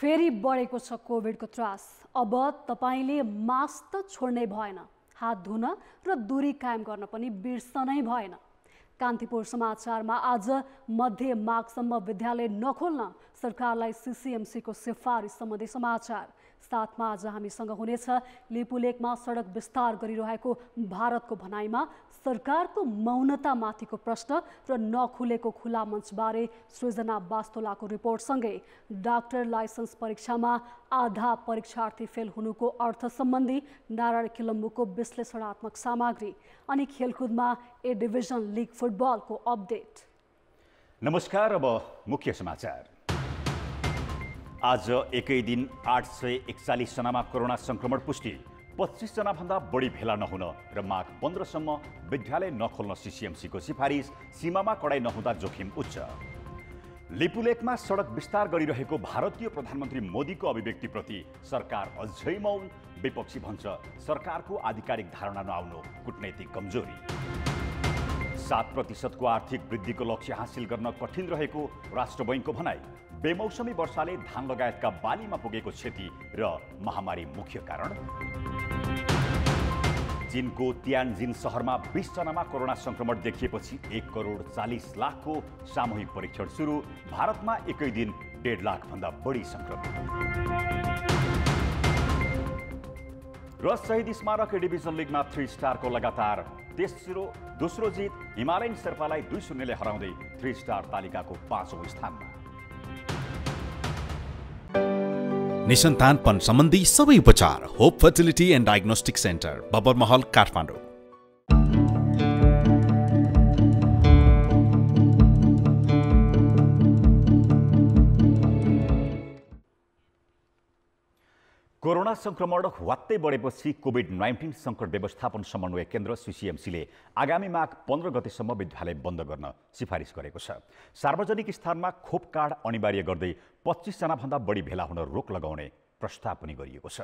फेरि बढेको छ कोभिडको त्रास। अब तपाईले मास्क त छोड्नै भएन, हात धुन र दूरी कायम गर्न पनि बिर्सनै भएन। कान्तिपुर समाचारमा आज मध्य माघसम्म विद्यालय नखोल्न सरकारलाई सीसीएमसीको सिफारिस सम्बन्धी समाचार। साथमा आज हामीसँग हुनेछ लिपुलेकमा सडक विस्तार गरिरहेको भारतको भनाइमा सरकारको मौनतामाथिको प्रश्न र नखुलेको खुला मञ्चबारे सृजना वास्तोलाको रिपोर्टसँगै डाक्टर लाइसेन्स परीक्षामा आधा परीक्षार्थी फेल हुनुको अर्थ सम्बन्धी नारायण किलम्बुको विश्लेषणात्मक सामग्री अनि खेलकुदमा ए डिभिजन लिग फुटबलको अपडेट। नमस्कार, अब मुख्य समाचार। आज एकै दिन 841 जनामा कोरोना संक्रमण पुष्टि, 25 जना भन्दा बढी भेला नहुन र माघ 15 सम्म विद्यालय नखोल्न सीसीएमसीको सिफारिस, सीमामा कडाई नहुँदा जोखिम उच्च। लिपुलेकमा सडक विस्तार गरिरहेको भारतीय प्रधानमन्त्री मोदीको अभिव्यक्तिप्रति सरकार अझै मौन, विपक्षी भन्छ सरकारको आधिकारिक धारणा नआउनु कूटनैतिक कमजोरी। 7% को आर्थिक वृद्धिको लक्ष्य हासिल गर्न कठिन रहेको राष्ट्र बैंकको भनाई। बेमौसमी वर्षाले धान लगायतका बालीमा पुगेको क्षति र महामारी मुख्य कारण। चीनको तियानजिन शहरमा 20 जनामा कोरोना संक्रमण देखिएपछि 1,40,00,000 सामूहिक परीक्षण सुरु। भारतमा एकै दिन 1.5 लाख भन्दा बढी संक्रमित। र शहीद स्मारक डिभिजन लिगमा 3 स्टारको लगातार दोस्रो जित। हिमालयन शेर्पालाई 2-0 ले हराउँदै 3 स्टार तालिकाको 5औं स्थानमा। निसन्तानपन सम्बन्धी सबै उपचार Hope Fertility and Diagnostic Centre, Babarmahal, Kathmandu. Corona संक्रमण वात्तै बढेपछि कोभिड-19 सङ्कट व्यवस्थापन समन्वय केन्द्र सीसीएमसीले आगामी माघ 15 गतेसम्म विद्यालय बन्द गर्न सिफारिस गरेको छ। सार्वजनिक स्थानमा खोप कार्ड अनिवार्य गर्दै 25 जना भन्दा बढी भेला हुन रोक लगाउने प्रस्ताव पनि गरिएको छ।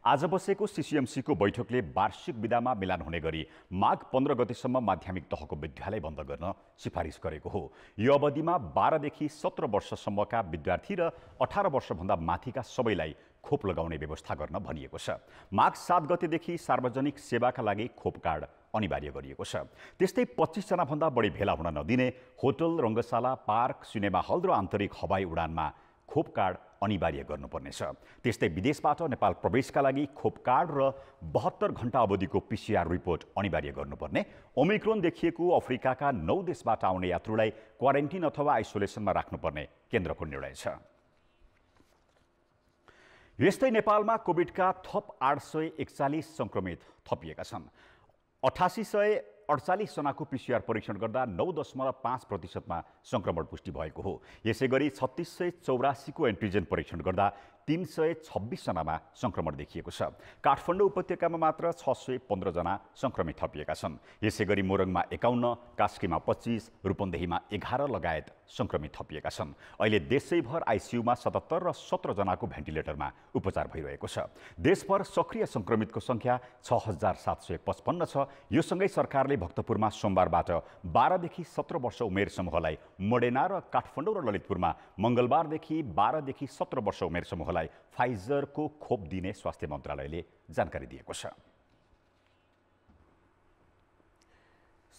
आज बसेको सीसीएमसीको बैठकले वार्षिक विधामा मिलान हुने गरी माघ 15 गतेसम्म माध्यमिक तहको विद्यालय बन्द गर्न सिफारिस गरेको हो। यो अवधिमा 12 देखि 17 वर्षसम्मका विद्यार्थी र 18 वर्षभन्दा माथिका सबैलाई खोप लगाउने व्यवस्था गर्न भनिएको छ। माघ 7 गतेदेखि सार्वजनिक सेवाका लागि खोप कार्ड अनिवार्य गरिएको छ। त्यस्तै 25 जना भन्दा बढी भेला हुन नदिने होटल, रङ्गशाला, पार्क, सिनेमा हल र आन्तरिक हवाई उडानमा खोप कार्ड अनिवार्य गर्नुपर्नेछ। त्यस्तै विदेशबाट नेपाल प्रवेशका लागि खोप कार्ड र 72 घण्टा अवधिको पीसीआर रिपोर्ट अनिवार्य गर्नुपर्ने। ओमिक्रोन देखिएको अफ्रिकाका 9 देशबाट आउने यात्रुलाई क्वारेन्टिन अथवा आइसोलेसनमा राख्नुपर्ने केन्द्रको निर्णय छ। यस्तै नेपालमा कोभिडका थप 841 संक्रमित थपिएका छन्। 8848 जनाको पीसीआर परीक्षण गर्दा 9.5% संक्रमण पुष्टि भएको हो। यसैगरी 3684 को एन्टिजेन परीक्षण गर्दा 326 जनामा संक्रमण देखिएको छ। काठमाडौँ उपत्यकामा मात्र 615 जना संक्रमित थपिएका छन्। यसैगरी मोरङमा 51, कास्कीमा 25, रूपन्देहीमा 11 लगायत संक्रमित थपिएका छन्। अहिले देशैभर आइसियुमा 77 र 17 जनाको भेन्टिलेटरमा उपचार भइरहेको छ। देशभर सक्रिय संक्रमितको संख्या 6755 छ। यो सँगै सरकारले भक्तपुरमा सोमबारबाट 12 देखि 17 वर्ष उमेर समूहलाई मोडेना र काठमाडौँ र ललितपुरमा मंगलबारदेखि 12 देखि 17 वर्ष उमेर समूहलाई फाइजरको खोप दिने स्वास्थ्य मन्त्रालयले जानकारी दिएको छ।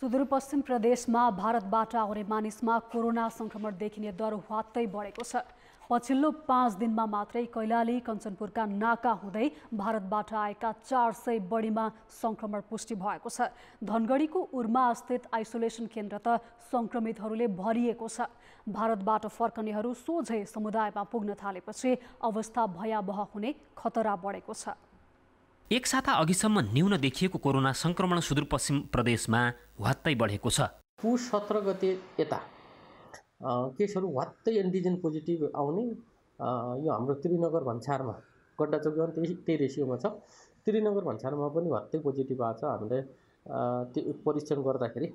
सुदूरपश्चिम प्रदेशमा भारतबाट आउने मानिसमा कोरोना संक्रमण देखिने दर वात्तै बढेको छ। पछिल्लो 5 दिनमा मात्रै कैलाली, कञ्चनपुरका नाका हुँदै भारतबाट आएका 400 बढीमा संक्रमण पुष्टि भएको छ। धनगढीको उर्मा स्थित आइसोलेसन केन्द्र त संक्रमितहरूले भरिएको छ। भारतबाट फर्कनेहरू सोझै समुदायमा पुग्न थालेपछि अवस्था भयावह हुने खतरा बढेको छ। एक साता अघिसम्म न्यून देखिएको कोरोना संक्रमण सुदूरपश्चिम प्रदेशमा वात्तै बढेको छ। पुस 17 गते यता केसहरू वात्तै एन्टिजेन पोजिटिभ आउने यो हाम्रो त्रिनगर भन्सारमा गड्डाचौकीमा त्यही रेसियोमा छ। त्रिनगर भन्सारमा पनि वात्तै पोजिटिभ आएको छ। हामीले त्यो परीक्षण गर्दाखेरि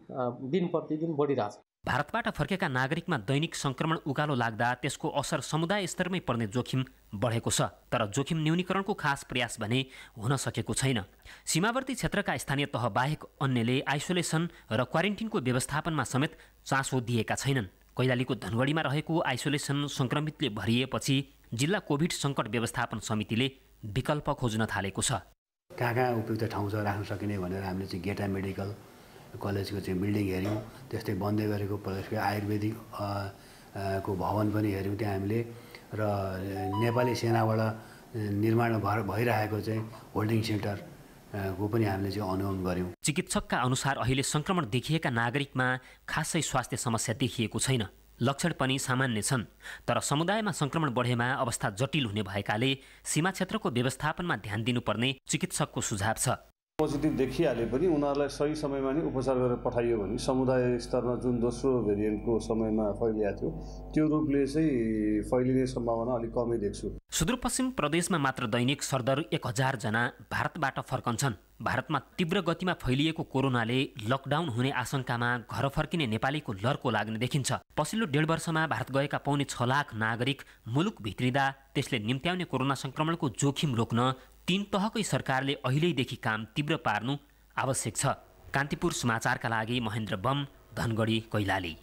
दिन प्रतिदिन बढिरहेछ। भारतबाट फर्केका नागरिकमा दैनिक संक्रमण उकालो लाग्दा त्यसको असर समुदाय स्तरमै पर्ने जोखिम बढेको छ। तर जोखिम न्यूनीकरणको खास प्रयास भने हुन सकेको छैन। सीमावर्ती क्षेत्रका स्थानीय तह बाहेक अन्यले आइसोलेसन र क्वारेन्टिनको व्यवस्थापनमा समेत चासो दिएका छैनन्। कैलालीको धनगढीमा रहेको आइसोलेसन संक्रमितले भरिएपछि जिल्ला कोभिड सङ्कट व्यवस्थापन समितिले विकल्प खोज्न थालेको छ। कहाँ उपयुक्त ठाउँ छ राख्न सकिने भनेर हामीले चाहिँ गेटा मेडिकल कलेजको चाहिँ बिल्डिङ हेऱ्यौँ, त्यस्तै बन्दै गरेको प्रदेशको आयुर्वेदिक को भवन पनि हेऱ्यौँ त्यहाँ हामीले, र नेपाली सेनाबाट निर्माण भइरहेको चाहिँ होल्डिङ सेन्टर को पनि हामीले चाहिँ अनुगमन गऱ्यौँ। चिकित्सकका अनुसार अहिले सङ्क्रमण देखिएका नागरिकमा खासै स्वास्थ्य समस्या देखिएको छैन, लक्षण पनि सामान्य छन्। तर समुदायमा सङ्क्रमण बढेमा अवस्था जटिल हुने भएकाले सीमा क्षेत्रको व्यवस्थापनमा ध्यान दिनुपर्ने चिकित्सकको सुझाव छ। पोजिटिभ देखिहाले पनि उनीहरूलाई सही समयमा नै उपचार गरेर पठाइयो भने समुदाय स्तरमा जुन दोस्रो भेरिएन्टको समयमा फैलिएको थियो त्यो रूपले चाहिँ फैलिने सम्भावना अलिक कमै देख्छु। सुदूरपश्चिम प्रदेशमा मात्र दैनिक सरदर 1000 जना भारतबाट फर्कन्छन्। भारतमा तीव्र गतिमा फैलिएको कोरोनाले लकडाउन हुने आशंकामा घर फर्किने नेपालीको लर्को लाग्ने देखिन्छ। पछिल्लो 1.5 वर्षमा भारत गएका 5.6 लाख नागरिक मुलुक भित्रिँदा त्यसले निम्त्याउने कोरोना सङ्क्रमणको जोखिम रोक्न 3 तहकै सरकारले अहिलेदेखि काम तीव्र पार्नु आवश्यक छ। कान्तिपुर समाचारका लागि महेन्द्र बम, धनगढी, कैलाली।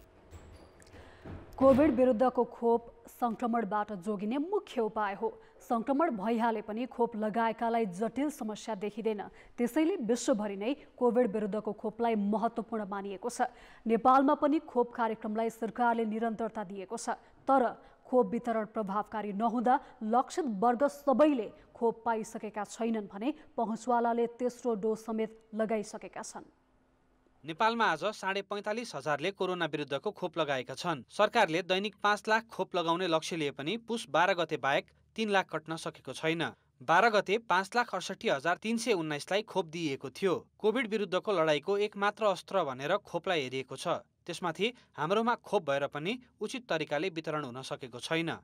कोभिड विरुद्धको खोप सङ्क्रमणबाट जोगिने मुख्य उपाय हो। सङ्क्रमण भइहाले पनि खोप लगाएकालाई जटिल समस्या देखिँदैन। त्यसैले विश्वभरि नै कोभिड विरुद्धको खोपलाई महत्त्वपूर्ण मानिएको छ। नेपालमा पनि खोप कार्यक्रमलाई सरकारले निरन्तरता दिएको छ। तर खोप वितरण प्रभावकारी नहुँदा लक्षित वर्ग सबैले खोप पाइसकेका छैनन् भने पहुँचवालाले तेस्रो डोज समेत लगाइसकेका छन्। नेपालमा आज 45,500ले कोरोना विरुद्धको खोप लगाएका छन्। सरकारले दैनिक 5 लाख खोप लगाउने लक्ष्य लिए पनि पुस 12 गते बाहेक 3 लाख कट्न सकेको छैन। 12 गते 5,68,319लाई खोप दिइएको थियो। कोभिड विरुद्धको लडाईँको एकमात्र अस्त्र भनेर खोपलाई हेरिएको छ। त्यसमाथि हाम्रोमा खोप भएर पनि उचित तरिकाले वितरण हुन सकेको छैन।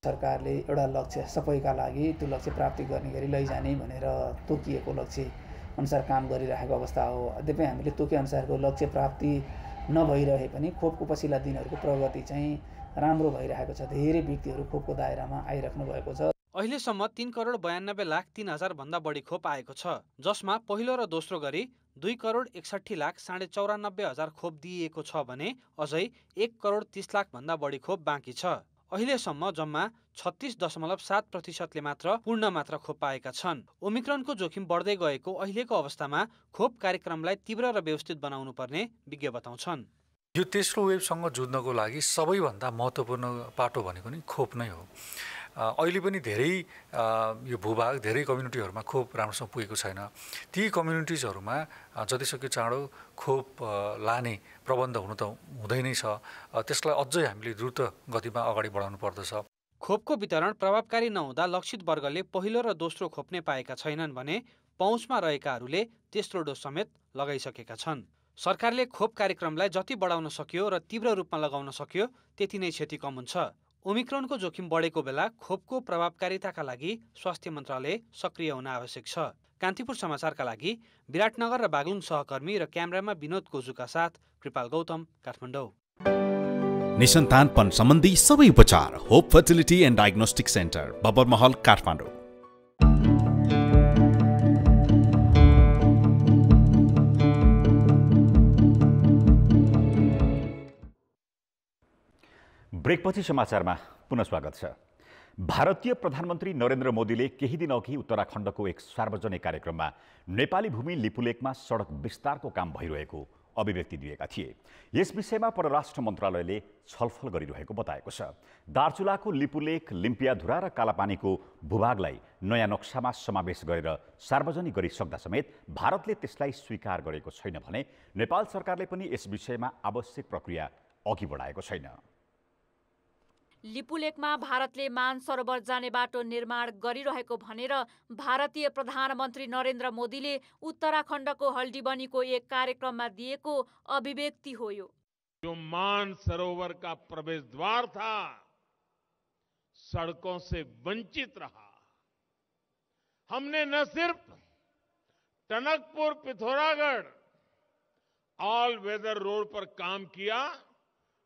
सरकारले एउटा लक्ष्य सबैका लागि त्यो लक्ष्य प्राप्ति गर्ने गरी लैजाने भनेर तोकिएको लक्ष्य अनुसार काम गरिरहेको अवस्था हो। यद्यपि हामीले तोके अनुसारको लक्ष्य प्राप्ति नभइरहे पनि खोपको पछिल्ला दिनहरूको प्रगति चाहिँ राम्रो भइरहेको छ। धेरै व्यक्तिहरू खोपको दायरामा आइराख्नु भएको छ। अहिलेसम्म 3,92,03,000 भन्दा बढी खोप आएको छ, जसमा पहिलो र दोस्रो गरी 2,61,94,94,000 खोप दिइएको छ भने अझै 1,30,00,000 भन्दा बढी खोप बाँकी छ। अहिलेसम्म जम्मा 36.7%ले मात्र पूर्ण मात्रा खोप पाएका छन्। ओमिक्रोनको जोखिम बढ्दै गएको अहिलेको अवस्थामा खोप कार्यक्रमलाई तीव्र र व्यवस्थित बनाउनु पर्ने विज्ञ बताउँछन्। यो तेस्रो वेभसँग जुझ्नको लागि सबैभन्दा महत्त्वपूर्ण पाटो भनेको नि खोप नै हो। अहिले पनि धेरै यो भूभाग धेरै कम्युनिटीहरूमा खोप राम्रोसँग पुगेको छैन। ती कम्युनिटिजहरूमा जतिसक्यो चाँडो खोप लाने प्रबन्ध हुनु त हुँदै नै छ। त्यसलाई अझै हामीले द्रुत गतिमा अगाडि बढाउनु पर्दछ। खोपको वितरण प्रभावकारी नहुँदा लक्षित वर्गले पहिलो र दोस्रो खोप नै पाएका छैनन् भने पहुँचमा रहेकाहरूले तेस्रो डोज समेत लगाइसकेका छन्। सरकारले खोप कार्यक्रमलाई जति बढाउन सक्यो र तीव्र रूपमा लगाउन सक्यो त्यति नै क्षति कम हुन्छ। ओमिक्रोनको जोखिम बढेको बेला खोपको प्रभावकारिताका लागि स्वास्थ्य मन्त्रालय सक्रिय हुन आवश्यक छ। कान्तिपुर समाचारका लागि विराटनगर र बागलुङ सहकर्मी र क्यामेरामा विनोद कोजुका साथ कृपाल गौतम, काठमाडौँ। निसन्तानपन सम्बन्धी सबै उपचार Hope Fertility and Diagnostic Centre, Babar Mahal, Kathmandu. ब्रेकपछि समाचारमा पुनः स्वागत छ। भारतीय प्रधानमन्त्री नरेन्द्र मोदीले केही दिन अघि उत्तराखण्डको एक सार्वजनिक कार्यक्रममा नेपाली भूमि लिपुलेकमा सडक विस्तारको काम भइरहेको अभिव्यक्ति दिएका थिए। यस विषयमा परराष्ट्र मन्त्रालयले छलफल गरिरहेको बताएको छ। दार्चुलाको लिपुलेक, लिम्पियाधुरा र कालापानीको भूभागलाई नयाँ नक्सामा समावेश गरेर सार्वजनिक गरिसक्दा समेत भारतले त्यसलाई स्वीकार गरेको छैन भने नेपाल सरकारले पनि यस विषयमा आवश्यक प्रक्रिया अघि बढाएको छैन। लिपुलेकमा भारतले मानसरोवर जाने बाटो निर्माण गरिरहेको भनेर भारतीय प्रधानमन्त्री नरेन्द्र मोदीले उत्तराखण्डको हल्दीबनीको एक कार्यक्रममा दिएको अभिव्यक्ति हो। यो जो मानसरोवर का प्रवेश द्वार था सड़कों से वंचित रहा। हमने न सिर्फ Tanakpur Pithoragarh all weather road पर काम किया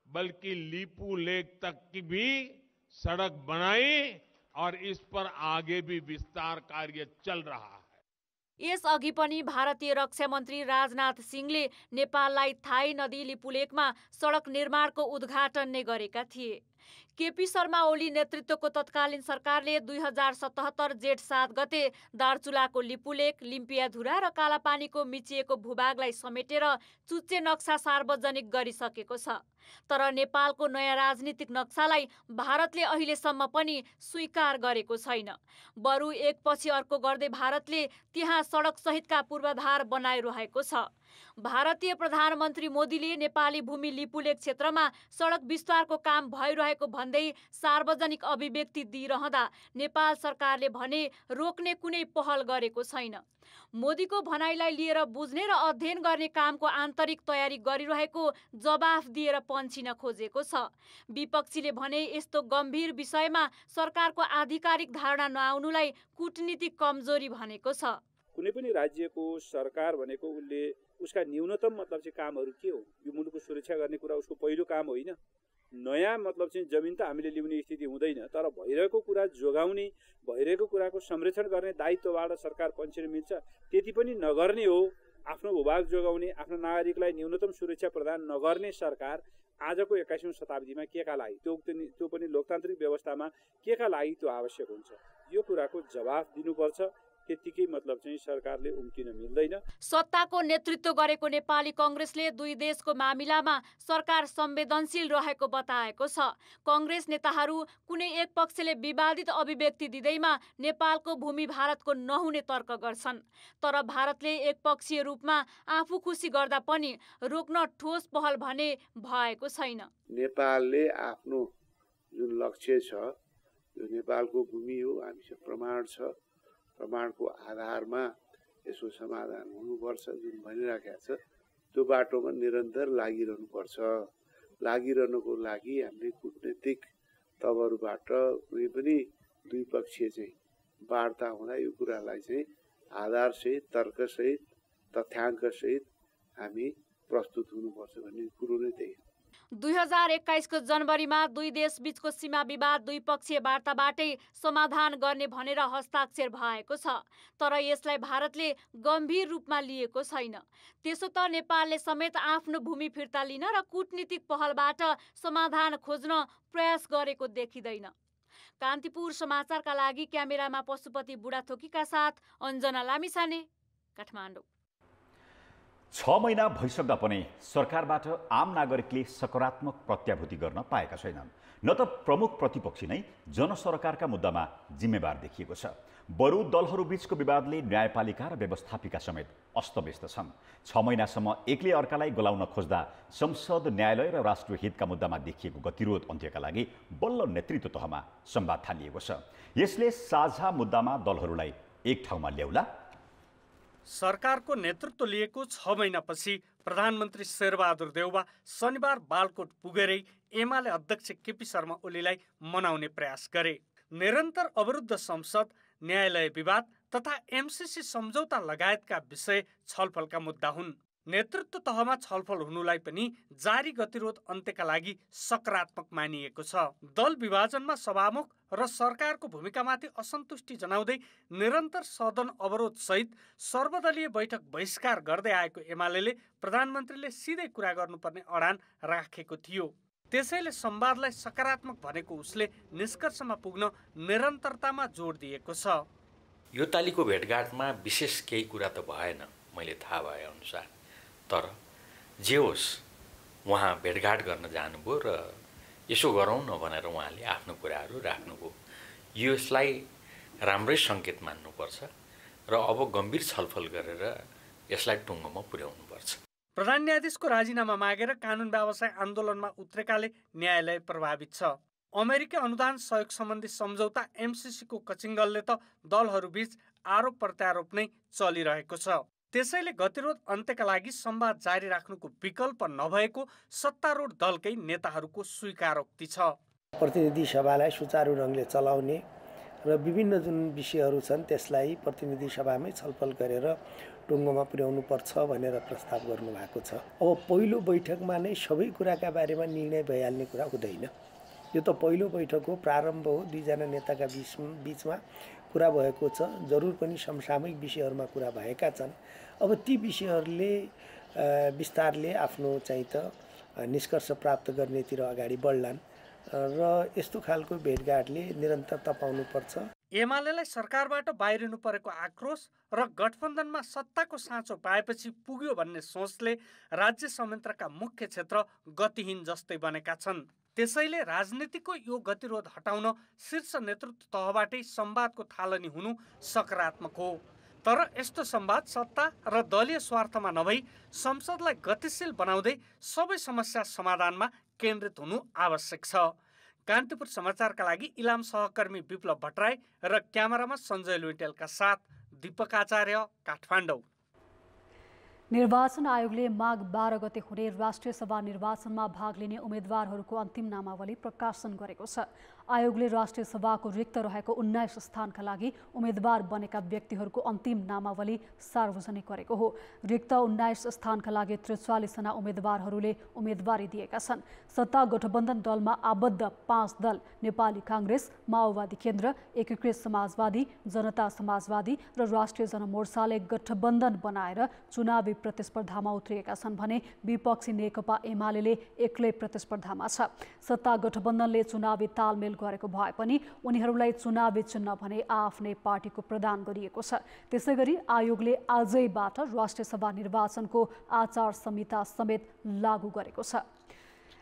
बल्कि लिपू लेक तक की भी सड़क बनाई और इस पर आगे भी विस्तार कार्य चल रहा है। यसअघि पनि भारतीय रक्षा मन्त्री राजनाथ सिंहले नेपाललाई थाई नदी लिपुलेकमा सडक निर्माणको उद्घाटन नै गरेका थिए। केपी शर्मा ओली नेतृत्वको तत्कालीन सरकारले 2077 जेठ 7 गते दार्चुलाको लिपुलेक, लिम्पियाधुरा र कालापानीको मिचिएको भूभागलाई समेटेर चुच्चे नक्सा सार्वजनिक गरिसकेको छ। तर नेपालको नयाँ राजनीतिक नक्सालाई भारतले अहिलेसम्म पनि स्वीकार गरेको छैन। बरु एकपछि अर्को गर्दै भारतले त्यहाँ सडक सहितका पूर्वाधार बनाइरहेको छ। भारतीय प्रधानमन्त्री मोदीले नेपाली भूमि लिपुलेक क्षेत्रमा सडक विस्तारको काम भइरहेको भन्दै सार्वजनिक अभिव्यक्ति दिइरहँदा नेपाल सरकारले भने रोक्ने कुनै पहल गरेको छैन। मोदीको भनाइलाई लिएर बुझ्ने र अध्ययन गर्ने कामको आन्तरिक तयारी गरिरहेको जवाफ दिएर पन्छिन खोजेको छ। विपक्षीले भने यस्तो गम्भीर विषयमा सरकारको आधिकारिक धारणा नआउनुलाई कूटनीतिक कमजोरी भनेको छ। कुनै पनि राज्यको सरकार भनेको उसका न्यूनतम मतलब चाहिँ कामहरू के हो? यो मुलुकको सुरक्षा गर्ने कुरा उसको पहिलो काम होइन। नयाँ मतलब चाहिँ जमिन त हामीले ल्याउने स्थिति हुँदैन, तर भइरहेको कुरा जोगाउने, भइरहेको कुराको संरक्षण गर्ने दायित्वबाट सरकार पन्छिन मिल्छ त्यति पनि नगर्ने हो। आफ्नो भूभाग जोगाउने, आफ्नो नागरिकलाई न्यूनतम सुरक्षा प्रदान नगर्ने सरकार आजको 21औं शताब्दीमा केका लागि, त्यो पनि लोकतान्त्रिक व्यवस्थामा केका लागि त्यो आवश्यक हुन्छ? यो कुराको जवाफ दिनुपर्छ। त्यतिकै मतलब चाहिँ सरकारले उम्किन मिल्दैन। सत्ताको नेतृत्व गरेको नेपाली कांग्रेसले दुई देशको मामिलामा सरकार संवेदनशील रहेको बताएको छ। कांग्रेस नेताहरू कुनै एक पक्षले विवादित अभिव्यक्ति दिँदैमा नेपालको भूमि भारतको नहुने तर्क गर्छन्। तर भारतले एकपक्षीय रूपमा आफू खुसी गर्दा पनि रोक्न ठोस पहल भने भएको छैन। नेपालले आफ्नो जुन लक्ष्य छ, यो नेपालको भूमि हो, हामीसँग प्रमाण छ, प्रमाणको आधारमा यसको समाधान हुनुपर्छ जुन भनिराखेको छ, त्यो बाटोमा निरन्तर लागिरहनुपर्छ। लागिरहनुको लागि हामीले कूटनीतिक तवरबाट कुनै पनि द्विपक्षीय चाहिँ वार्ता हुँदा यो कुरालाई चाहिँ आधारसहित, तर्कसहित, तथ्याङ्कसहित हामी प्रस्तुत हुनुपर्छ भन्ने कुरो नै त्यही हो। 2021 को जनवरीमा दुई देश बीचको सीमा विवाद द्विपक्षीय वार्ताबाटै समाधान गर्ने भनेर हस्ताक्षर भएको छ। तर यसलाई भारतले गम्भीर रूपमा लिएको छैन। त्यसो त नेपालले समेत आफ्नो भूमि फिर्ता लिन र कूटनीतिक पहलबाट समाधान खोज्न प्रयास गरेको देखिँदैन। कान्तिपुर समाचारका लागि क्यामेरामा पशुपति बुढाथोकीका साथ अञ्जना लामिछाने, काठमाडौँ। 6 महिना भइसक्दा पनि सरकारबाट आम नागरिकले सकारात्मक प्रत्याभूति गर्न पाएका छैनन्। न त प्रमुख प्रतिपक्षी नै जनसरकारका मुद्दामा जिम्मेवार देखिएको छ, बरु दलहरूबीचको विवादले न्यायपालिका र व्यवस्थापिका समेत अस्तव्यस्त छन्। 6 महिनासम्म एकले अर्कालाई गलाउन खोज्दा संसद, न्यायालय र राष्ट्रिय हितका मुद्दामा देखिएको गतिरोध अन्त्यका लागि बल्ल नेतृत्व तहमा संवाद थालिएको छ। यसले साझा मुद्दामा दलहरूलाई एक ठाउँमा ल्याउला? सरकारको नेतृत्व लिएको 6 महिनापछि प्रधानमन्त्री शेरबहादुर देउवा शनिबार बालकोट पुगेरै एमाले अध्यक्ष केपी शर्मा ओलीलाई मनाउने प्रयास गरे। निरन्तर अवरुद्ध संसद, न्यायालय विवाद तथा एमसीसी सम्झौता लगायतका विषय छलफलका मुद्दा हुन्। नेतृत्व तहमा छलफल हुनुलाई पनि जारी गतिरोध अन्त्यका लागि सकारात्मक मानिएको छ। दल विभाजनमा सभामुख र सरकारको भूमिकामाथि असन्तुष्टि जनाउँदै निरन्तर सदन अवरोध सहित सर्वदलीय बैठक बहिष्कार गर्दै आएको एमालेले प्रधानमन्त्रीले सिधै कुरा गर्नुपर्ने अडान राखेको थियो। त्यसैले संवादलाई सकारात्मक भनेको उसले निष्कर्षमा पुग्न निरन्तरतामा जोड दिएको छ। यो तालीको भेटघाटमा विशेष केही कुरा त भएन मैले थाहा भए अनुसार, तर जे होस् उहाँ भेटघाट गर्न जानुभयो र यसो गरौँ न भनेर उहाँले आफ्नो कुराहरू राख्नुभयो। यसलाई राम्रै सङ्केत मान्नुपर्छ र अब गम्भीर छलफल गरेर यसलाई टुङ्गोमा पुर्याउनुपर्छ। प्रधान न्यायाधीशको राजीनामा मागेर कानुन व्यवसाय आन्दोलनमा उत्रेकाले न्यायालय प्रभावित छ। अमेरिकी अनुदान सहयोग सम्बन्धी सम्झौता एमसीसीको कचिङ्गलले त दलहरूबीच आरोप प्रत्यारोप नै चलिरहेको छ। त्यसैले गतिरोध अन्त्यका लागि संवाद जारी राख्नुको विकल्प नभएको सत्तारूढ दलकै नेताहरूको स्वीकारोक्ति छ। प्रतिनिधि सभालाई सुचारू ढङ्गले चलाउने र विभिन्न जुन विषयहरू छन् त्यसलाई प्रतिनिधि सभामै छलफल गरेर टुङ्गोमा पुर्याउनु पर्छ भनेर प्रस्ताव गर्नुभएको छ। अब पहिलो बैठकमा नै सबै कुराका बारेमा निर्णय भइहाल्ने कुरा हुँदैन। यो त पहिलो बैठक हो, प्रारम्भ हो, दुईजना नेताका बीचमा कुरा भएको छ। जरुर पनि समसामयिक विषयहरूमा कुरा भएका छन्। अब ती विषयहरूले विस्तारले आफ्नो चाहिँ त निष्कर्ष प्राप्त गर्नेतिर अगाडि बढ्लान्। र यस्तो खालको भेटघाटले निरन्तरता पाउनुपर्छ। एमालेलाई सरकारबाट बाहिरिनु परेको आक्रोश र गठबन्धनमा सत्ताको साँचो पाएपछि पुग्यो भन्ने सोचले राज्य संयन्त्रका मुख्य क्षेत्र गतिहीन जस्तै बनेका छन्। त्यसैले राजनीतिको यो गतिरोध हटाउन शीर्ष नेतृत्व तहबाटै संवादको थालनी हुनु सकारात्मक हो। तर यस्तो संवाद सत्ता र दलीय स्वार्थमा नभई संसदलाई गतिशील बनाउँदै सबै समस्या समाधानमा केन्द्रित हुनु आवश्यक छ। कान्तिपुर समाचारका लागि इलाम सहकर्मी विप्लव भट्टराई र क्यामेरामा सञ्जय लुइटेलका साथ दीपक आचार्य, काठमाडौँ। निर्वाचन आयोगले माघ 12 गते हुने राष्ट्रिय सभा निर्वाचनमा भाग लिने उम्मेदवारहरूको अन्तिम नामावली प्रकाशन गरेको छ। आयोगले राष्ट्रिय सभाको रिक्त रहेको 19 स्थानका लागि उम्मेदवार बनेका व्यक्तिहरूको अन्तिम नामावली सार्वजनिक गरेको हो। रिक्त 19 स्थानका लागि 43 जना उम्मेदवारहरूले उम्मेदवारी दिएका छन्। सत्ता गठबन्धन दलमा आबद्ध 5 दल नेपाली काङ्ग्रेस, माओवादी केन्द्र, एकीकृत समाजवादी, जनता समाजवादी र राष्ट्रिय जनमोर्चाले गठबन्धन बनाएर चुनावी प्रतिस्पर्धामा उत्रिएका छन् भने विपक्षी नेकपा एमाले एक्लै प्रतिस्पर्धामा छ। सत्ता गठबन्धनले चुनावी तालमेल गरेको भए पनि उनीहरूलाई चुनावी चिन्ह भने आफ्नै पार्टीको प्रदान गरिएको छ। त्यसैगरी आयोगले आजैबाट राष्ट्रिय सभा निर्वाचनको आचार संहिता समेत लागू गरेको छ।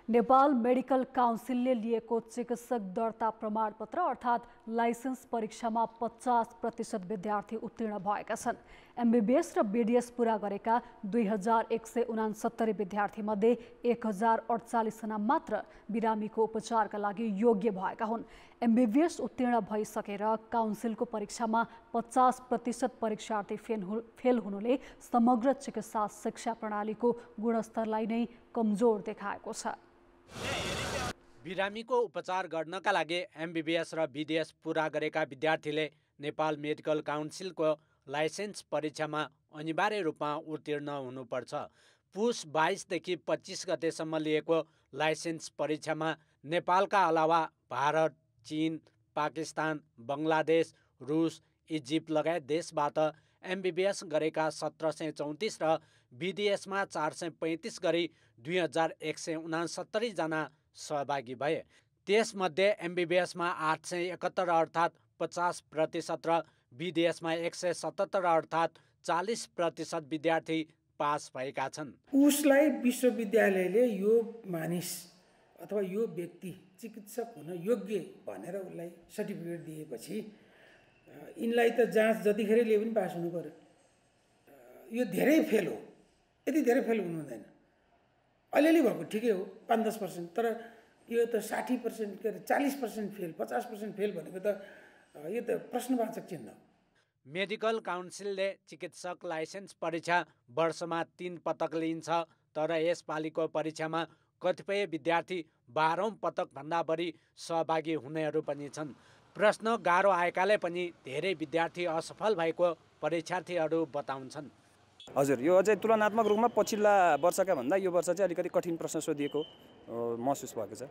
नेपाल मेडिकल काउन्सिलले लिएको चिकित्सक दर्ता प्रमाणपत्र अर्थात् लाइसेन्स परीक्षामा 50% विद्यार्थी उत्तीर्ण भएका छन्। एमबीबीएस र बीडीएस पूरा गरेका 2169 विद्यार्थीमध्ये 1048 जना मात्र बिरामीको उपचारका लागि योग्य भएका हुन्। एमबीबीएस उत्तीर्ण भइसकेर काउन्सिलको परीक्षामा 50% परीक्षार्थी फेल हुनुले समग्र चिकित्सा शिक्षा प्रणालीको गुणस्तरलाई नै कमजोर देखाएको छ। बिरामीको उपचार गर्नका लागि एमबीबीएस र बीडीएस पूरा गरेका विद्यार्थीले नेपाल मेडिकल काउन्सिलको लाइसेन्स परीक्षामा अनिवार्य रूपमा उत्तीर्ण हुनुपर्छ। पुस 22 देखि 25 गतेसम्म लिएको लाइसेन्स परीक्षामा नेपालका अलावा भारत, चीन, पाकिस्तान, बङ्गलादेश, रुस, इजिप्ट लगायत देशबाट एमबीबीएस गरेका 1734 र बीडीएसमा 435 गरी 2169 जना सहभागी भए। त्यसमध्ये एमबीबीएसमा 871 अर्थात् 50% र बीडीएसमा 177 अर्थात् 40% विद्यार्थी पास भएका छन्। उसलाई विश्वविद्यालयले यो मानिस अथवा यो व्यक्ति चिकित्सक हुन योग्य भनेर उसलाई सर्टिफिकेट दिएपछि यिनलाई त जाँच जतिखेर लिए पनि पास हुनु पर्यो। यो धेरै फेल हो। यति धेरै फेल हुनु हुँदैन। अलिअलि भएको ठिकै हो 5-10%, तर यो त 60% के अरे 40% फेल, 50% फेल भनेको त यो त प्रश्नवाचक चिन्ह। मेडिकल काउन्सिलले चिकित्सक लाइसेन्स परीक्षा वर्षमा 3 पटक लिन्छ, तर यसपालिको परीक्षामा कतिपय विद्यार्थी 12औं पटकभन्दा बढी सहभागी हुनेहरू पनि छन्। प्रश्न गाह्रो आएकाले पनि धेरै विद्यार्थी असफल भएको परीक्षार्थीहरू बताउँछन्। हजुर, यो अझै तुलनात्मक रूपमा पछिल्ला वर्षका भन्दा यो वर्ष चाहिँ अलिकति कठिन प्रश्न सोधिएको महसुस भएको छ।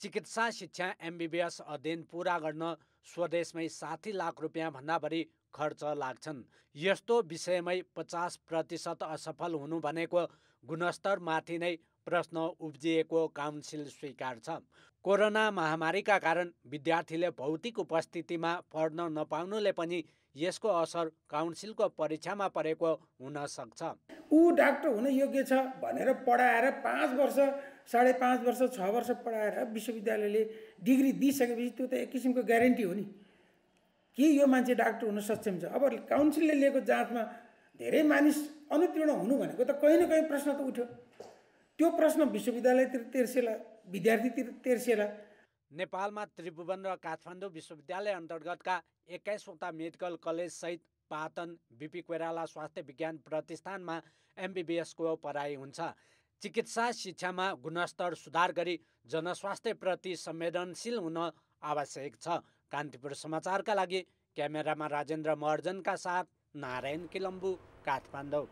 चिकित्सा शिक्षा एमबीबीएस अध्ययन पूरा गर्न स्वदेशमै 60 लाख रुपियाँ भन्दा बढी खर्च लाग्छन्। यस्तो विषयमै 50% असफल हुनु भनेको गुणस्तरमाथि नै प्रश्न उब्जिएको काउन्सिल स्वीकार छ। कोरोना महामारीका कारण विद्यार्थीले भौतिक उपस्थितिमा पढ्न नपाउनुले पनि यसको असर काउन्सिलको परीक्षामा परेको हुन सक्छ। ऊ डाक्टर हुन योग्य छ भनेर पढाएर 5 वर्ष, 5.5 वर्ष, 6 वर्ष पढाएर विश्वविद्यालयले डिग्री दिइसकेपछि त्यो त एक किसिमको ग्यारेन्टी हो नि कि यो मान्छे डाक्टर हुन सक्षम छ। अब काउन्सिलले लिएको जाँचमा धेरै मानिस अनुत्तीर्ण हुनु भनेको त कहीँ न कहीँ प्रश्न त उठ्यो। त्यो प्रश्न विश्वविद्यालयतिर तेर्सेला, विद्यार्थीतिर तेर्सेला। नेपालमा त्रिभुवन र काठमाडौँ विश्वविद्यालय अन्तर्गतका 21वटा मेडिकल कलेज सहित पाटन बीपी कोइराला स्वास्थ्य विज्ञान प्रतिष्ठानमा एमबीबीएसको पढाइ हुन्छ। चिकित्सा शिक्षामा गुणस्तर सुधार गरी जनस्वास्थ्यप्रति संवेदनशील हुन आवश्यक छ। कान्तिपुर समाचारका लागि क्यामेरामा राजेन्द्र महर्जनका साथ नारायण किलम्बु, काठमाडौँ।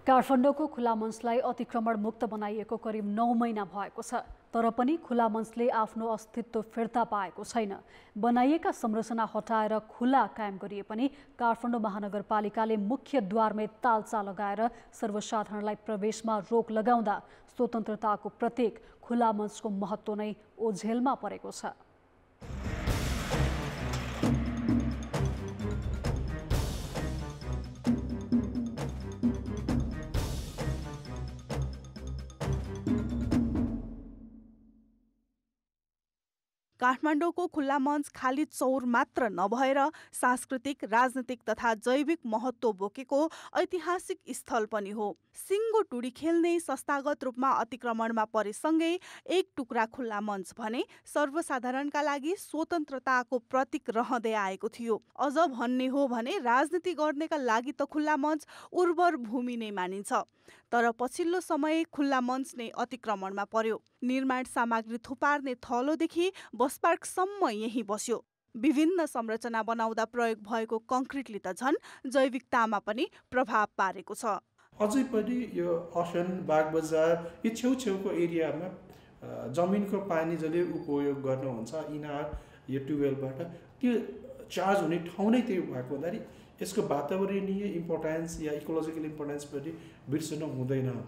काठमाडौँको खुला मञ्चलाई अतिक्रमण मुक्त बनाइएको करिब 9 महिना भएको छ, तर पनि खुला मञ्चले आफ्नो अस्तित्व फिर्ता पाएको छैन। बनाइएका संरचना हटाएर खुला कायम गरिए पनि काठमाडौँ महानगरपालिकाले मुख्य द्वारमै तालचा लगाएर सर्वसाधारणलाई प्रवेशमा रोक लगाउँदा स्वतन्त्रताको प्रतीक खुला मञ्चको महत्त्व नै ओझेलमा परेको छ। काठमाडौँको खुल्ला मञ्च खाली चौर मात्र नभएर सांस्कृतिक, राजनीतिक तथा जैविक महत्त्व बोकेको ऐतिहासिक स्थल पनि हो। सिङ्गो टुडी खेल्ने संस्थागत रूपमा अतिक्रमणमा परेसँगै एक टुक्रा खुल्ला मञ्च भने सर्वसाधारणका लागि स्वतन्त्रताको प्रतीक रहँदै आएको थियो। अझ भन्ने हो भने राजनीति गर्नेका लागि त खुल्ला मञ्च उर्वर भूमि नै मानिन्छ। तर पछिल्लो समय खुल्ला मञ्च नै अतिक्रमणमा पर्यो। निर्माण सामग्री थुपार्ने थलोदेखि बस पार्कसम्म यही बस्यो। विभिन्न संरचना बनाउँदा प्रयोग भएको कङ्क्रिटले त झन् जैविकतामा पनि प्रभाव पारेको छ। अझै पनि यो असन, बागबजार यो छेउछेउको एरियामा जमिनको पानी जसले उपयोग गर्नुहुन्छ इनार यो ट्युबवेलबाट त्यो चार्ज हुने ठाउँ नै त्यही भएको हुँदाखेरि यसको वातावरणीय इम्पोर्टेन्स या इकोलोजिकल इम्पोर्टेन्स पनि बिर्सनु हुँदैन।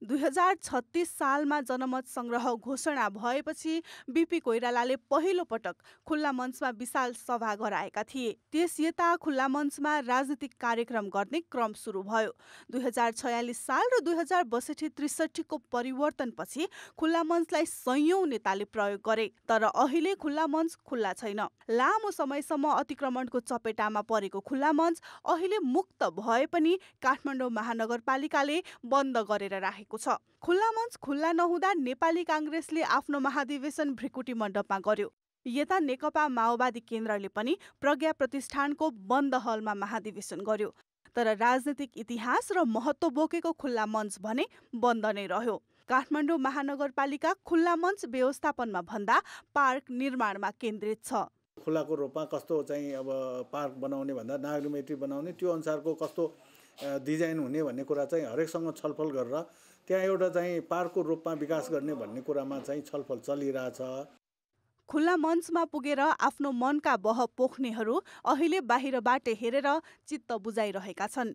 2036 सालमा जनमत संग्रह घोषणा भएपछि बीपी कोइरालाले पहिलो पटक खुल्ला मञ्चमा विशाल सभा गराएका थिए। त्यस यता खुल्ला मञ्चमा राजनीतिक कार्यक्रम गर्ने क्रम सुरु भयो। 2046 साल र 2062-63 को परिवर्तनपछि खुल्ला मञ्चलाई सयौं नेताले प्रयोग गरे, तर अहिले खुल्ला मञ्च खुल्ला छैन। लामो समयसम्म अतिक्रमणको चपेटामा परेको खुल्ला मञ्च अहिले मुक्त भए पनि काठमाडौँ महानगरपालिकाले बन्द गरेर राखेको छ। खुल्ला मञ्च खुल्ला नहुँदा नेपाली काङ्ग्रेसले आफ्नो महाधिवेशन भ्रिकुटी मण्डपमा गर्यो। यता नेकपा माओवादी केन्द्रले पनि प्रज्ञा प्रतिष्ठानको बन्द हलमा महाधिवेशन गर्यो। तर राजनीतिक इतिहास र महत्त्व बोकेको खुल्ला मञ्च भने बन्द नै रह्यो। काठमाडौँ महानगरपालिका खुल्ला मञ्च व्यवस्थापनमा भन्दा पार्क निर्माणमा केन्द्रित छ। खुल्लाको रूपमा कस्तो चाहिँ अब पार्क बनाउने भन्दा नागरिक बनाउने त्यो अनुसारको कस्तो डिजाइन हुने भन्ने कुरा चाहिँ हरेकसँग छलफल गरेर त्यहाँ एउटा चाहिँ पार्कको रूपमा विकास गर्ने भन्ने कुरामा चाहिँ छलफल चलिरहेछ। खुल्ला मञ्चमा पुगेर आफ्नो मनका बह पोख्नेहरू अहिले बाहिरबाट हेरेर चित्त बुझाइरहेका छन्।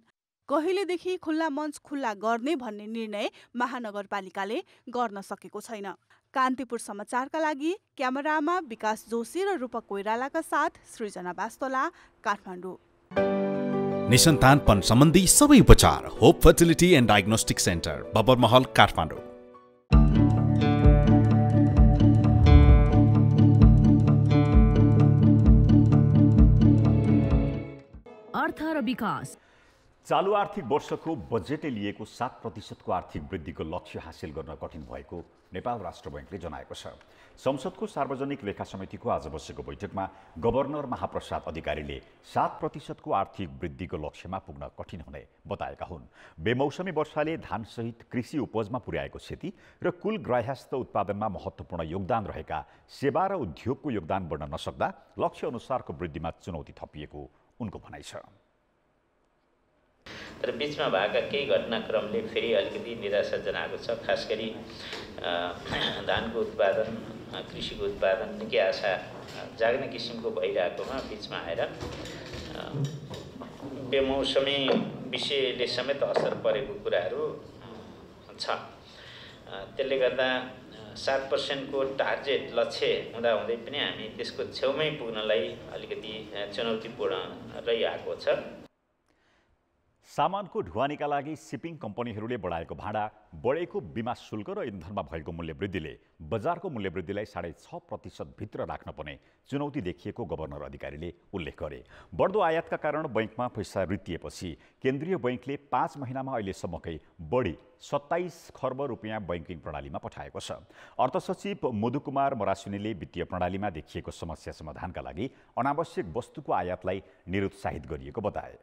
कहिलेदेखि खुल्ला मञ्च खुल्ला गर्ने भन्ने निर्णय महानगरपालिकाले गर्न सकेको छैन। कान्तिपुर समाचारका लागि क्यामेरामा विकास जोशी र रूपक कोइरालाका साथ सृजना वास्तोला, काठमाडौँ। निसन्तानपन सम्बन्धी सबै उपचार Hope Fertility and Diagnostic Centre, Babar Mahal, Kathmandu. अर्थ र विकास। चालु आर्थिक वर्षको बजेटले लिएको 7% आर्थिक वृद्धिको लक्ष्य हासिल गर्न कठिन भएको नेपाल राष्ट्र बैंकले जनाएको छ। संसदको सार्वजनिक लेखा समितिको आज बसेको बैठकमा गभर्नर महाप्रसाद अधिकारीले 7% आर्थिक वृद्धिको लक्ष्यमा पुग्न कठिन हुने बताएका हुन्। बेमौसमी वर्षाले धानसहित कृषि उपजमा पुर्याएको क्षति र कुल ग्राह्यस्थ उत्पादनमा महत्त्वपूर्ण योगदान रहेका सेवा र उद्योगको योगदान बढ्न नसक्दा लक्ष्य अनुसारको वृद्धिमा चुनौती थपिएको उनको भनाइ छ। तर बिचमा भएका केही घटनाक्रमले फेरि अलिकति निराशा जनाएको छ। खास गरी धानको उत्पादन, कृषिको उत्पादन निकै आशा जाग्ने किसिमको भइरहेकोमा बिचमा आएर बेमौसमी विषयले समेत असर परेको कुराहरू छ। त्यसले गर्दा 7% को टार्गेट लक्ष्य हुँदाहुँदै पनि हामी त्यसको छेउमै पुग्नलाई अलिकति चुनौतीपूर्ण रहिआएको छ। सामानको ढुवानीका लागि सिपिङ कम्पनीहरूले बढाएको भाडा, बढेको बीमा शुल्क र इन्धनमा भएको मूल्यवृद्धिले बजारको मूल्यवृद्धिलाई 6.5% भित्र राख्न पर्ने चुनौती देखिएको गभर्नर अधिकारीले उल्लेख गरे। बढ्दो आयातका कारण बैंकमा पैसा रित्तिएपछि केन्द्रीय बैंकले 5 महिनामा अहिलेसम्मकै बढी 27 खर्ब रुपियाँ बैंकिङ प्रणालीमा पठाएको छ। अर्थ सचिव मधुकुमार मरासिनीले वित्तीय प्रणालीमा देखिएको समस्या समाधानका लागि अनावश्यक वस्तुको आयातलाई निरुत्साहित गरिएको बताए।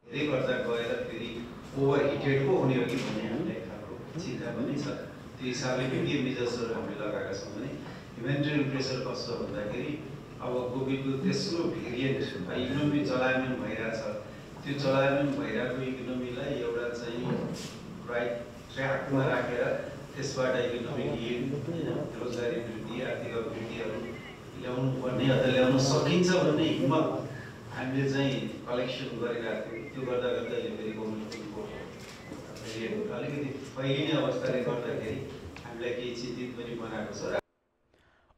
धेरै कर्जा गएर फेरि ओभर हिटेड को हुने हो कि भन्ने हामीलाई खालको चिन्ता पनि छ। त्यो हिसाबले के मेजर्सहरू हामीले लगाएका छौँ भने इन्भेन्ट्री प्रेसर कस्तो भन्दाखेरि अब कोभिडको तेस्रो भेरिएन्ट इकोनोमी चलायमान भइरहेछ। त्यो चलायमान भइरहेको इकोनोमीलाई एउटा राइट ट्र्याकमा राखेर त्यसबाट इकोनोमिक रोजगारी वृद्धि आर्थिक अभिवृद्धिहरू ल्याउनु पर्ने अथवा ल्याउन सकिन्छ भन्ने हिम्मत हामीले चाहिँ कलेक्सन गरिरहेको थियौँ। त्यो गर्दा गर्दा यो फेरि गभर्मेन्टको अलिकति फैलिने अवस्थाले गर्दाखेरि हामीलाई केही चिन्तित पनि बनाएको छ।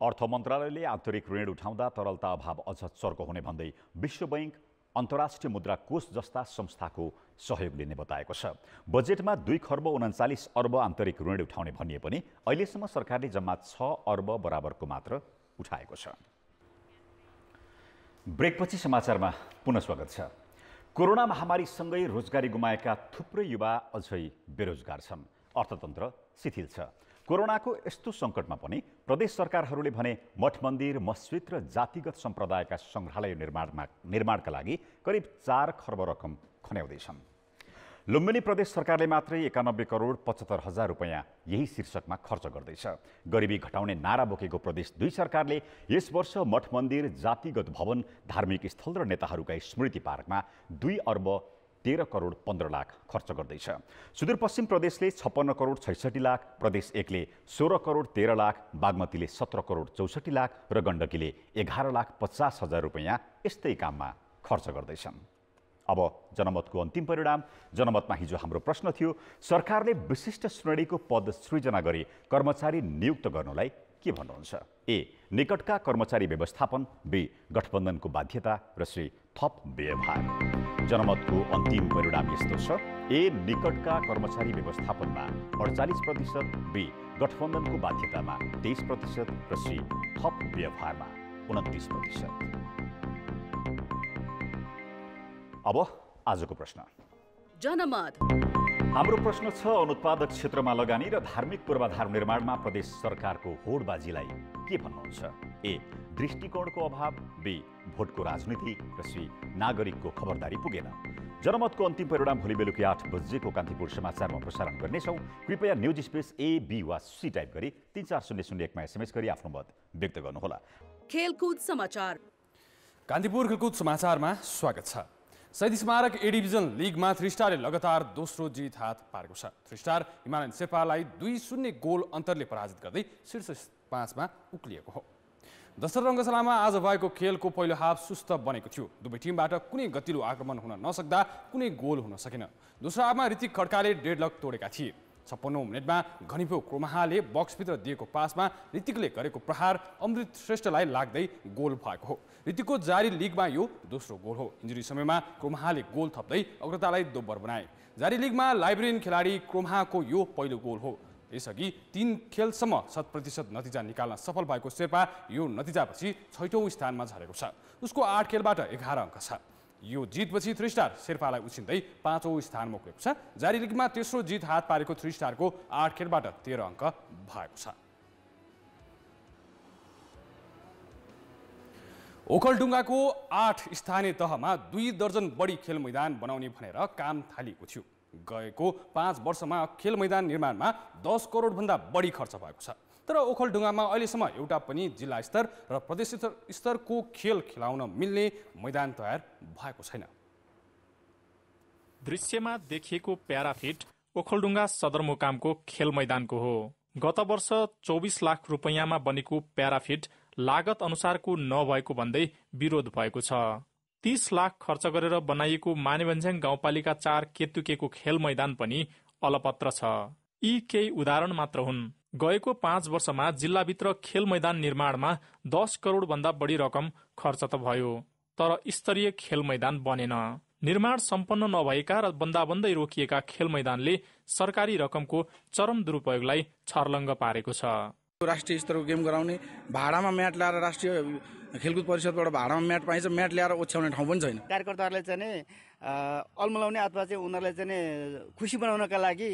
अर्थ मन्त्रालयले आन्तरिक ऋण उठाउँदा तरलता अभाव अझ चर्को हुने भन्दै विश्व बैंक अन्तर्राष्ट्रिय मुद्रा कोष जस्ता संस्थाको सहयोग लिने बताएको छ। बजेटमा 2 खर्ब 39 अर्ब आन्तरिक ऋण उठाउने भनिए पनि अहिलेसम्म सरकारले जम्मा 6 अर्ब बराबरको मात्र उठाएको छ। ब्रेकपछि समाचारमा पुनः स्वागत छ। कोरोना महामारीसँगै रोजगारी गुमाएका थुप्रै युवा अझै बेरोजगार छन्। अर्थतन्त्र शिथिल छ। कोरोनाको यस्तो सङ्कटमा पनि प्रदेश सरकारहरूले भने मठ मन्दिर मस्जिद र जातिगत सम्प्रदायका सङ्ग्रहालय निर्माणका लागि करिब 4 खर्ब रकम खन्याउँदैछन्। लुम्बिनी प्रदेश सरकारले मात्रै 91 करोड 75 हजार रुपैयाँ यही शीर्षकमा खर्च गर्दैछ। गरिबी घटाउने नारा बोकेको प्रदेश 2 सरकारले यस वर्ष मठ मन्दिर जातिगत भवन धार्मिक स्थल र नेताहरूका स्मृति पार्कमा 2 अर्ब 13 करोड 15 लाख खर्च गर्दैछ। सुदूरपश्चिम प्रदेशले 56 करोड 66 लाख, प्रदेश 1 ले 16 करोड 13 लाख, बागमतीले 17 करोड 64 लाख र गण्डकीले 11 लाख 50 हजार रुपैयाँ यस्तै काममा खर्च गर्दैछन्। अब जनमतको अन्तिम परिणाम। जनमतमा हिजो हाम्रो प्रश्न थियो, सरकारले विशिष्ट श्रेणीको पद सृजना गरी कर्मचारी नियुक्त गर्नुलाई के भन्नुहुन्छ? ए. निकटका कर्मचारी व्यवस्थापन, बी. गठबन्धनको बाध्यता र सी. थप व्यवहार। जनमतको अन्तिम परिणाम यस्तो छ। ए. निकटका कर्मचारी व्यवस्थापनमा 48%, बी. गठबन्धनको बाध्यतामा 23% र सी. थप व्यवहारमा 29%। अब आजको प्रश्न। जनमत। हाम्रो प्रश्न छ, अनुत्पादक क्षेत्रमा लगानी र धार्मिक पूर्वाधार निर्माणमा प्रदेश सरकारको होडबाजीलाई के भन्नुहुन्छ? ए. दृष्टिकोणको अभाव, बी. भोटको राजनीति र सी. नागरिकको खबरदारी पुगेन। जनमतको अन्तिम परिणाम भोलि बेलुकी 8 बजेको कान्तिपुर समाचारमा प्रसारण गर्नेछौँ। कृपया न्युज स्पेस ए, बी वा सी टाइप गरी 34001 मा SMS गरी आफ्नो मत व्यक्त गर्नुहोला। खेलकुद समाचार। कान्तिपुर खेलकुद समाचारमा स्वागत छ। शहीद स्मारक ए डिभिजन लिगमा 3 स्टारले लगातार दोस्रो जित हात पारेको छ। 3 स्टार हिमालयन शेर्पालाई 2-0 गोल अन्तरले पराजित गर्दै शीर्ष 5 मा उक्लिएको हो। दशरथ रङ्गशालामा आज भएको खेलको पहिलो हाफ सुस्त बनेको थियो। दुवै टिमबाट कुनै गतिलो आक्रमण हुन नसक्दा कुनै गोल हुन सकेन। दोस्रो हाफमा ऋतिक खड्काले डेडलक तोडेका थिए। 56औं मिनेटमा घनिपो क्रोमाहाले बक्सभित्र दिएको पासमा ऋतिकले गरेको प्रहार अमृत श्रेष्ठलाई लाग्दै गोल भएको हो। ऋतिकको जारी लिगमा यो दोस्रो गोल हो। इन्जुरी समयमा क्रोमाहाले गोल थप्दै अग्रतालाई दोब्बर बनाए। जारी लिगमा लाइब्रेरियन खेलाडी क्रोमाहाको यो पहिलो गोल हो। यसअघि 3 खेलसम्म 100% नतिजा निकाल्न सफल भएको शेर्पा यो नतिजापछि 6औं स्थानमा झरेको छ। उसको 8 खेलबाट 11 अङ्क छ। यो जितपछि 3 स्टार शेर्पालाई उछिन्दै 5औं स्थानमा उक्लेको छ। जारी लिगमा तेस्रो जित हात पारेको 3 स्टारको 8 खेलबाट 13 अङ्क भएको छ। ओखलढुङ्गाको 8 स्थानीय तहमा 2 दर्जन बढी खेल मैदान बनाउने भनेर काम थालिएको थियो। गएको 5 वर्षमा खेल मैदान निर्माणमा 10 करोडभन्दा बढी खर्च भएको छ। तर ओखलढुङ्गामा अहिलेसम्म एउटा पनि जिल्ला स्तर र प्रदेश स्तरको खेल खेलाउन मिल्ने मैदान तयार भएको छैन। दृश्यमा देखिएको प्याराफिट ओखलढुङ्गा सदरमुकामको खेल मैदानको हो। गत वर्ष 24 लाख रुपैयाँमा बनेको प्याराफिट लागत अनुसारको नभएको भन्दै विरोध भएको छ। 30 लाख खर्च गरेर बनाइएको मानेभन्ज्याङ गाउँपालिका 4 केतुकेको खेल मैदान पनि अलपत्र छ। यी केही उदाहरण मात्र हुन्। गएको 5 वर्षमा जिल्लाभित्र खेल मैदान निर्माणमा 10 करोड भन्दा बढी रकम खर्च त भयो, तर स्तरीय खेल मैदान बनेन। निर्माण सम्पन्न नभएका र बन्दाबन्दै रोकिएका खेल मैदानले सरकारी रकमको चरम दुरुपयोगलाई छर्लङ्ग पारेको छ। राष्ट्रिय स्तरको गेम गराउने, भाडामा म्याट ल्याएर राष्ट्रिय खेलकुद परिषदबाट भाडामा म्याट पाइन्छ, म्याट ल्याएर ओछ्याउने ठाउँ पनि छैन। कार्यकर्ताहरूले चाहिँ अल्मलाउने अथवा चाहिँ उनीहरूलाई चाहिँ खुसी बनाउनका लागि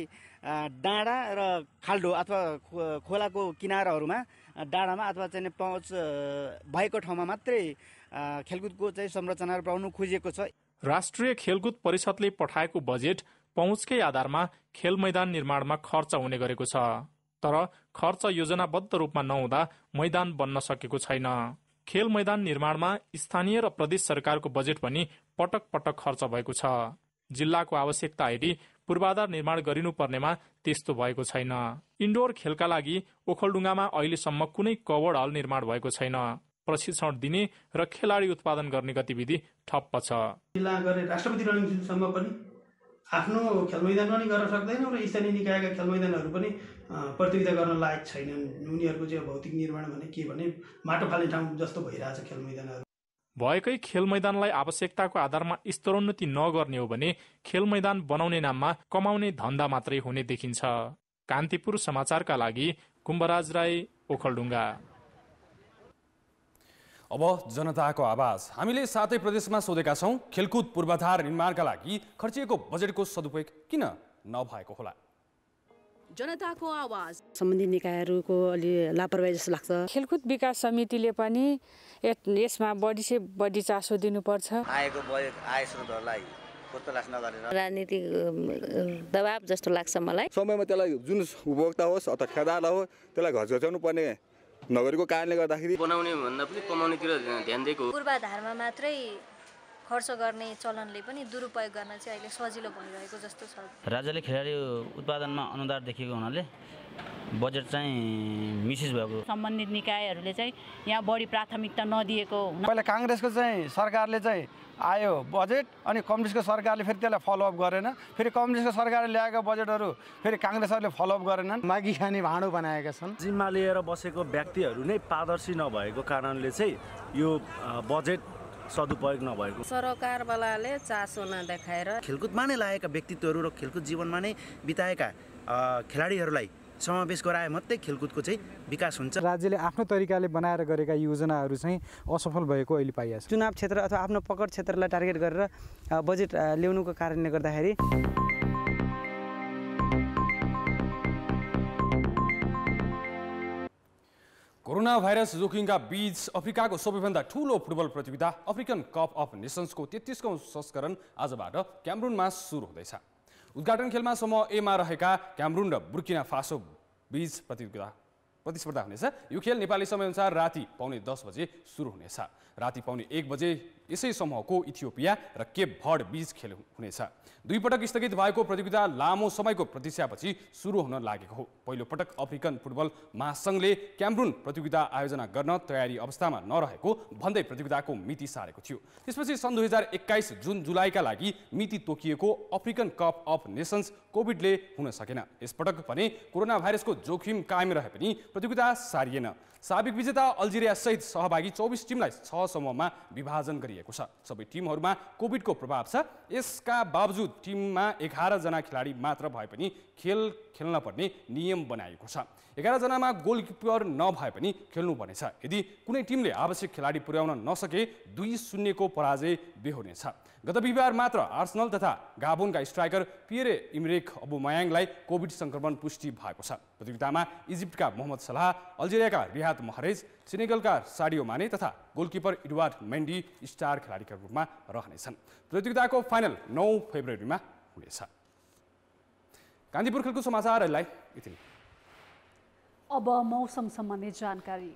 डाँडा र खाल्डो अथवा खोलाको किनाराहरूमा डाँडामा अथवा चाहिँ पहुँच भएको ठाउँमा मात्रै खेलकुदको चाहिँ संरचनाहरू बनाउनु खोजिएको छ। राष्ट्रिय खेलकुद परिषदले पठाएको बजेट पहुँचकै आधारमा खेल मैदान निर्माणमा खर्च हुने गरेको छ, तर खर्च योजनाबद्ध रूपमा नहुँदा मैदान बन्न सकेको छैन। खेल मैदान निर्माणमा स्थानीय र प्रदेश सरकारको बजेट पनि पटक पटक खर्च भएको छ। जिल्लाको आवश्यकता हेरी पूर्वाधार निर्माण गरिनुपर्नेमा त्यस्तो भएको छैन। इन्डोर खेलका लागि ओखलढुङ्गामा अहिलेसम्म कुनै कवर्ड हल निर्माण भएको छैन। प्रशिक्षण दिने र खेलाडी उत्पादन गर्ने गतिविधि ठप्प छ। जिल्ला गरे राष्ट्रपति रणनीतिसम्म पनि आफ्नो खेल मैदान पनि गर्न सक्दैनौँ र स्थानीय निकायका खेल मैदानहरू पनि प्रतियोगिता गर्न लायक छैनन्। उनीहरूको चाहिँ भौतिक निर्माण भने के भने माटो फाल्ने ठाउँ जस्तो भइरहेछ खेल मैदानहरू। भएकै खेल मैदानलाई आवश्यकताको आधारमा स्तरोन्नति नगर्ने हो भने खेल मैदान बनाउने नाममा कमाउने धन्दा मात्रै हुने देखिन्छ। कान्तिपुर समाचारका लागि कुम्भराज राई, ओखलढुङ्गा। अब जनताको आवाज। हामीले 7 प्रदेशमा सोधेका छौं, खेलकुद पूर्वाधार निर्माणका लागि खर्चिएको बजेटको सदुपयोग किन नभएको होला? जनताको आवाज। सम्बन्धित निकायहरूको अलि लापरवाही जस्तो लाग्छ। खेलकुद विकास समितिले पनि यसमा बढी से बढी चासो दिनुपर्छ। आएको बजेट आय स्रोतहरूलाई तलास नगरेर राजनीतिक दबाब जस्तो लाग्छ मलाई। समयमा त्यसलाई जुन उपभोक्ता होस् अथवा खेदाला होस् त्यसलाई घचघच्याउनु पर्ने नगरेको कारणले गर्दाखेरि बनाउने भन्दा पनि कमाउनेतिर ध्यान दिएको। पूर्वाधारमा मात्रै खर्च गर्ने चलनले पनि दुरुपयोग गर्न चाहिँ अहिले सजिलो भइरहेको जस्तो छ। राज्यले खेलाडी उत्पादनमा अनुदान देखिएको हुनाले बजेट चाहिँ मिसेस भएको। सम्बन्धित निकायहरूले चाहिँ यहाँ बढी प्राथमिकता नदिएको। पहिला काङ्ग्रेसको चाहिँ सरकारले चाहिँ आयो बजेट अनि कम्युनिस्टको सरकारले फेरि त्यसलाई फलोअप गरेन। फेरि कम्युनिस्टको सरकारले ल्याएको बजेटहरू फेरि काङ्ग्रेसहरूले फलोअप गरेनन्। मागी खाने भाँडो बनाएका छन्। जिम्मा लिएर बसेको व्यक्तिहरू नै पारदर्शी नभएको कारणले चाहिँ यो बजेट सदुपयोग नभएको। सरकारवालाले चासो नदेखाएर खेलकुदमा नै लागेका व्यक्तित्वहरू र खेलकुद जीवनमा नै बिताएका खेलाडीहरूलाई समावेश गराए मात्रै खेलकुदको चाहिँ विकास हुन्छ। राज्यले आफ्नो तरिकाले बनाएर गरेका योजनाहरू चाहिँ असफल भएको अहिले पाइएको छ। चुनाव क्षेत्र अथवा आफ्नो पकड क्षेत्रलाई टार्गेट गरेर बजेट ल्याउनुको कारणले गर्दाखेरि कोरोना भाइरस जोखिमका बीच अफ्रिकाको सबैभन्दा ठूलो फुटबल प्रतियोगिता अफ्रिकन कप अफ नेसन्सको 33औं संस्करण आजबाट क्यामरुनमा सुरु हुँदैछ। उद्घाटन खेलमा समूह एमा रहेका क्यामरुन र बुर्किना फासो बीच प्रतिस्पर्धा हुनेछ। यो खेल नेपाली समयअनुसार राति 9:15 बजे सुरु हुनेछ। राति 1:15 बजे यसै समूहको इथियोपिया र केप भर्ड बीच खेल हुनेछ। 2 पटक स्थगित भएको प्रतियोगिता लामो समयको प्रतीक्षापछि सुरु हुन लागेको हो। पहिलो पटक अफ्रिकन फुटबल महासङ्घले क्यामरुन प्रतियोगिता आयोजना गर्न तयारी अवस्थामा नरहेको भन्दै प्रतियोगिताको मिति सारेको थियो। त्यसपछि सन् 2021 जुन जुलाईका लागि मिति तोकिएको अफ्रिकन कप अफ नेसन्स कोभिडले हुन सकेन। यसपटक भने कोरोना भाइरसको जोखिम कायम रहे पनि प्रतियोगिता सारिएन। साबिक विजेता अल्जेरिया सहित सहभागी 24 टिमलाई 6 समूहमा विभाजन गरिएको छ। सबै टिमहरूमा कोभिडको प्रभाव छ। यसका बावजुद टिममा 11 जना खेलाडी मात्र भए पनि खेल्न पर्ने नियम बनाइएको छ। 11 जनामा गोलकिपर नभए पनि खेल्नुपर्नेछ। यदि कुनै टिमले आवश्यक खेलाडी पुर्याउन नसके 2-0 को पराजय बेहोर्नेछ। गत बिहिबार मात्र आर्सेनल तथा गाबोनका स्ट्राइकर पियरे इमरेक अबुमायाङलाई कोभिड संक्रमण पुष्टि भएको छ। प्रतियोगितामा इजिप्टका मोहम्मद सलाह, अल्जेरियाका रियाद महरेज, सेनेगलका साडियो माने तथा गोलकिपर एडवार्ड मेन्डी स्टार खेलाडीका रूपमा रहनेछन्। प्रतियोगिताको फाइनल 9 फेब्रुअरीमा हुनेछ। कान्तिपुर खेलको समाचारहरूलाई यति नै। अब मौसम सम्बन्धी जानकारी।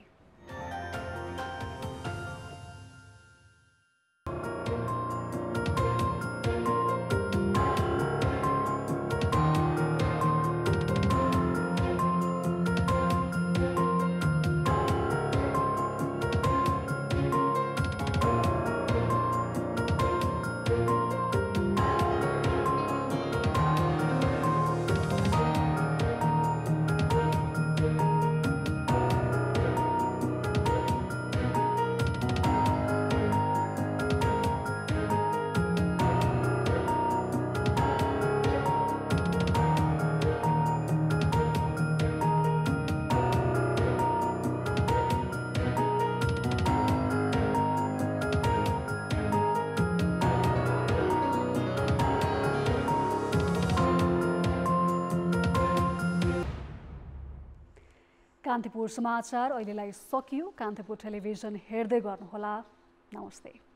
कान्तिपुर समाचार अहिलेलाई सकियो। कान्तिपुर टेलिभिजन हेर्दै गर्नुहोला। नमस्ते।